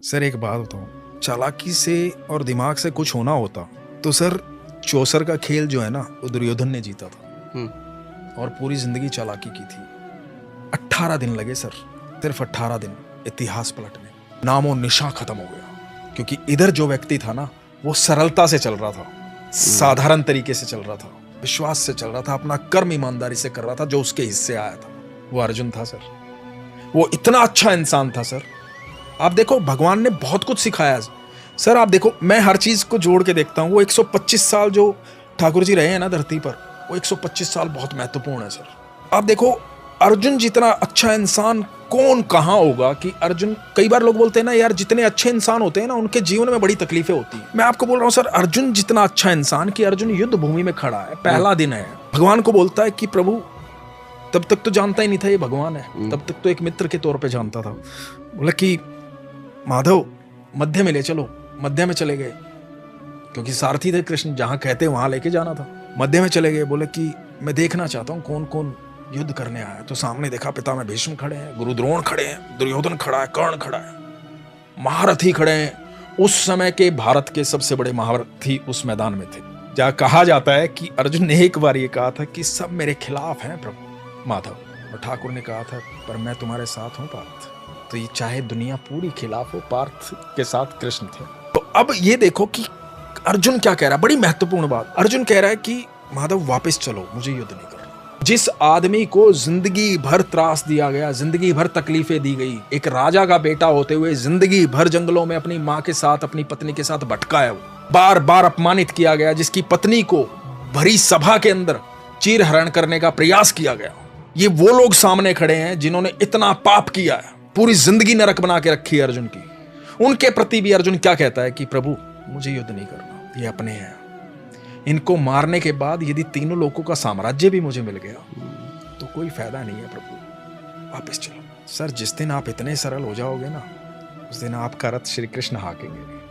Sir एक बात बताऊं, चालाकी से और दिमाग से कुछ होना होता तो सर चौसर का खेल जो है ना वो दुर्योधन ने जीता था और पूरी जिंदगी चालाकी की थी। 18 दिन लगे सर, सिर्फ 18 दिन इतिहास पलटने, नामो निशा खत्म हो गया। क्योंकि इधर जो व्यक्ति था ना वो सरलता से चल रहा था, साधारण तरीके से चल रहा था, विश्वास से चल रहा था, अपना कर्म ईमानदारी से कर रहा था जो उसके हिस्से आया था। वो अर्जुन था सर, वो इतना अच्छा इंसान था सर। आप देखो भगवान ने बहुत कुछ सिखाया सर। आप देखो मैं हर चीज को जोड़ के देखता हूँ। वो 125 साल जो ठाकुर जी रहे हैं ना धरती पर, वो 125 साल बहुत महत्वपूर्ण है सर। आप देखो अर्जुन जितना अच्छा इंसान कौन कहाँ होगा कि अर्जुन, कई बार लोग बोलते हैं ना यार जितने अच्छे इंसान होते हैं ना उनके जीवन में बड़ी तकलीफें होती हैं। मैं आपको बोल रहा हूँ सर, अर्जुन जितना अच्छा इंसान कि अर्जुन युद्ध भूमि में खड़ा है, पहला दिन है, भगवान को बोलता है कि प्रभु, तब तक तो जानता ही नहीं था ये भगवान है, तब तक तो एक मित्र के तौर पे जानता था। बोला कि माधव मध्य में ले चलो। मध्य में चले गए क्योंकि सारथी थे कृष्ण, जहां कहते वहां लेके जाना था। मध्य में चले गए, बोले कि मैं देखना चाहता हूँ कौन कौन युद्ध करने आया। तो सामने देखा पिता में भीष्म खड़े हैं, गुरु द्रोण खड़े हैं, दुर्योधन खड़ा है, कर्ण खड़ा है, महारथी खड़े हैं। उस समय के भारत के सबसे बड़े महारथी उस मैदान में थे। जहाँ कहा जाता है कि अर्जुन ने एक बार ये कहा था कि सब मेरे खिलाफ हैं प्रभु माधव, और ठाकुर ने कहा था पर मैं तुम्हारे साथ हूँ पार्थ। तो ये चाहे दुनिया पूरी खिलाफ हो, पार्थ के साथ कृष्ण थे। तो अब ये देखो कि अर्जुन क्या कह रहा है, बड़ी महत्वपूर्ण बात। अर्जुन कह रहा है कि माधव वापस चलो, मुझे युद्ध नहीं करना। जिस आदमी को जिंदगी भर त्रास दिया गया, जिंदगी भर तकलीफें दी गई, एक राजा का बेटा होते हुए जिंदगी भर जंगलों में अपनी माँ के साथ, अपनी पत्नी के साथ भटका है, बार बार अपमानित किया गया, जिसकी पत्नी को भरी सभा के अंदर चीरहरण करने का प्रयास किया गया। ये वो लोग सामने खड़े हैं जिन्होंने इतना पाप किया है, पूरी जिंदगी नरक बना के रखी है अर्जुन की। उनके प्रति भी अर्जुन क्या कहता है कि प्रभु मुझे युद्ध नहीं करना, ये अपने हैं। इनको मारने के बाद यदि तीनों लोगों का साम्राज्य भी मुझे मिल गया तो कोई फायदा नहीं है प्रभु, वापस चलो। सर जिस दिन आप इतने सरल हो जाओगे ना, उस दिन आपका रथ श्री कृष्ण हाकेंगे।